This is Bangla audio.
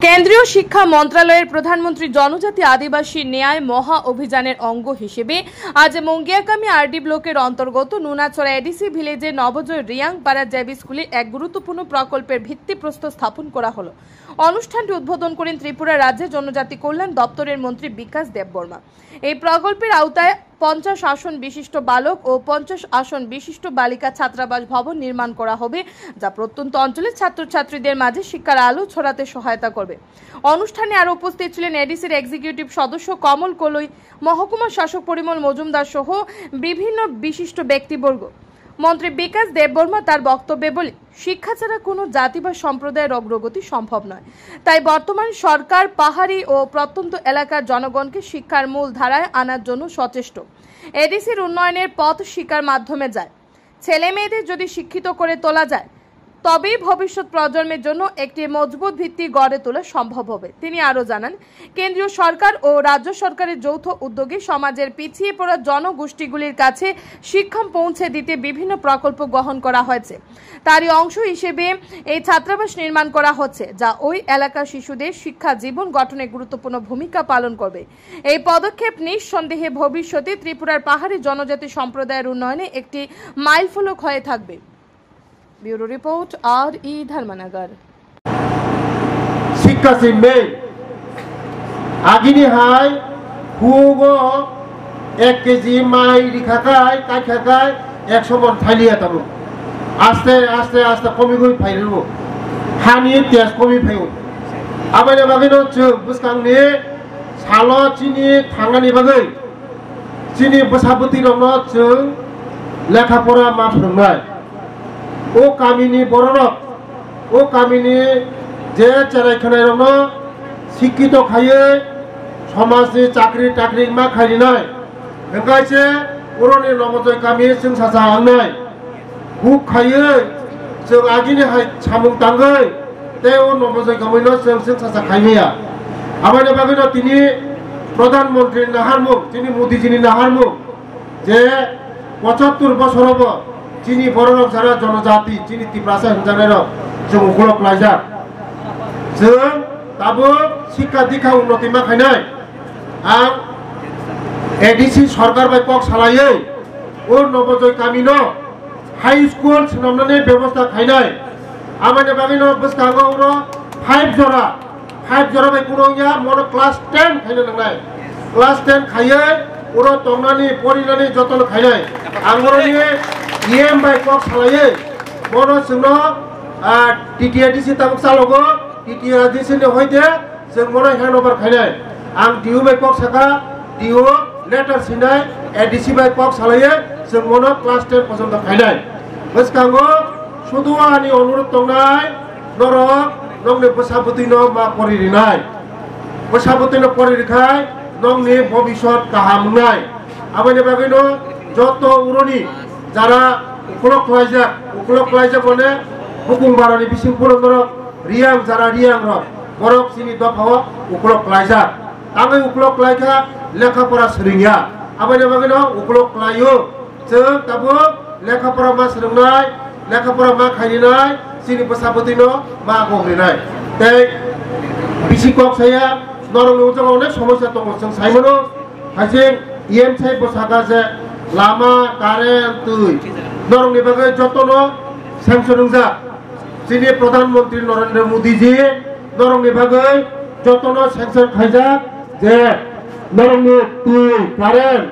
কেন্দ্রীয় শিক্ষা মন্ত্রণালয়ের প্রধানমন্ত্রী জনজাতি আদিবাসী ন্যায় মহা অভিযানের অঙ্গ হিসেবে আজ মঙ্গিয়াকামী আরডি ব্লকের অন্তর্গত নুনাছড়া এডিসি ভিলেজে নবজয় রিয়াংপাড়া জেবি স্কুলে এক গুরুত্বপূর্ণ প্রকল্পের ভিত্তিপ্রস্তর স্থাপন করা হলো। অনুষ্ঠানটি উদ্বোধন করেন ত্রিপুরা রাজ্যের জনজাতি কল্যাণ দপ্তরের মন্ত্রী বিকাশ দেববর্মা। এই প্রকল্পের আওতায় 50 আসন বিশিষ্ট বালক ও 50 আসন বিশিষ্ট বালিকা ছাত্রাবাস ভবন নির্মাণ করা হবে, যা প্রত্যন্ত অঞ্চলের ছাত্রছাত্রীদের মাঝে শিক্ষার আলো ছড়াতে সহায়তা করবে। অনুষ্ঠানে আরো উপস্থিত ছিলেন এডিসির এক্সিকিউটিভ সদস্য কমল কলই, মহকুমা শাসক পরিমল মজুমদার সহ বিভিন্ন বিশিষ্ট ব্যক্তিবর্গ। মন্ত্রী বিকাশ দেববর্মা তার বক্তব্যে বলে, শিক্ষা ছাড়া কোনো জাতি বা সম্প্রদায়ের অগ্রগতি সম্ভব নয়। তাই বর্তমান সরকার পাহাড়ি ও প্রত্যন্ত এলাকার জনগণকে শিক্ষার মূল ধারায় আনার জন্য সচেষ্ট। এডিসির উন্নয়নের পথ শিক্ষার মাধ্যমে যায়। ছেলে মেয়েদের যদি শিক্ষিত করে তোলা যায়, তবেই ভবিষ্যৎ প্রজন্মের জন্য একটি মজবুত ভিত্তি গড়ে তোলা সম্ভব হবে। তিনি আরও জানান, কেন্দ্রীয় সরকার ও রাজ্য সরকারের যৌথ উদ্যোগে সমাজের পিছিয়ে পড়া জনগোষ্ঠীগুলির কাছে শিক্ষা পৌঁছে দিতে বিভিন্ন প্রকল্প গ্রহণ করা হয়েছে। তারই অংশ হিসেবে এই ছাত্রাবাস নির্মাণ করা হচ্ছে, যা ওই এলাকার শিশুদের শিক্ষা জীবন গঠনে গুরুত্বপূর্ণ ভূমিকা পালন করবে। এই পদক্ষেপ নিঃসন্দেহে ভবিষ্যতে ত্রিপুরার পাহাড়ি জনজাতি সম্প্রদায়ের উন্নয়নে একটি মাইলফলক হয়ে থাকবে। Bureau report RE Dharmanagar. शिक्षा से में आगिनी हाय हुओगो 1 केजी माई रिखाकाय काखाकाय 100 मन थालिया तब आस्ते आस्ते आस्ते कमी गई फाइलु हानि तेज कमी फाइउ आबायना बागैनो जों बुसखांनि सालो चिनि थांनानि बागै चिनि बसाबुति रंनो जों लेखा फरा मा फोरोंनाय ओ कामिनी बररक ओ कामिनी जे चेरायखानाय रंनो शिक्षित खायै समाजनि चाकरि टाकरि मा खायनाय ओंखायसे बर'नि नबजय गामि जों सासा आंनाय हुक खायै जों आगिनि हाय सामुं तांगै ते ओ नबजय गामिनो जों सासा खायनाया आबायना बागैनो तिनि प्रधानमन्त्री नाहारमुं तिनि मोदीजिनि नाहारमुं जे 75 बछरावबो चिनी बररक जारा जनजाति चिनी तिप्रासा होनजानाय जों उखलक लायजा जों दाबो शिक्षा दीक्षा उन्नति मा खायनाय आं एडिसि सरकार बाय पक सालायै ओ नबजय गामिनो हाई स्कुल सोनामनानै व्यवस्था खायनाय आमायना बागैनो बसखांगो 5 जरा बाय कुनोया मनो क्लास 10 खायनो नांनाय क्लास 10 खायै उरो तंनानि परिनानि जतन खायनाय आंगरनि EM बाय पक सालायै मनो जोंनो TTIDC ताबुक सालगो TTIDC नि होयदे जों मनो हेन्डओभार खायनाय आं DU बाय पक साका DU लेटार सिनाय ADC बाय पक सालायै जों मनो क्लास 10 पर्यन्त खायनाय बसखांगो सुदुआनि अनुरोध तंनाय नरक नंनि बसाबुतिनो मा परिरिनाय बसाबुतिनो परिरिखाय नंनि भबिष्यत गाहामनाय आबायना बागैनो जत उरनि যারা উকলক লাইজা মানে বুকুং বারানি বিসিং পুরন্দর রিয়াং যারা রিয়াং রক বরক চিনি দফাও উকলক লাইজা তাঙ্গै উকলক লাইখা লেখাপড়া सोलोंया आबायना बागैनो उकलक लायो जों दाबो लेखापড়া मा सोलोंनाय लेखापড়া मा खायनाय चिनि बसाबुतिनो मा गग्रिनाय ताই बिसिकक साया नरंनि उजों अनेक समस्या दङ जों साइमोनो हाइजें EM साइ बसागा जे लामा कारेन्ट तुई नरंनि बागै जतनो सेंसन जा चिनि प्रधानमंत्री नरेंद्र मोदी जी नरंनि बागै जतनो सेंसन खायजा जे नरंनि तुई कारेन्ट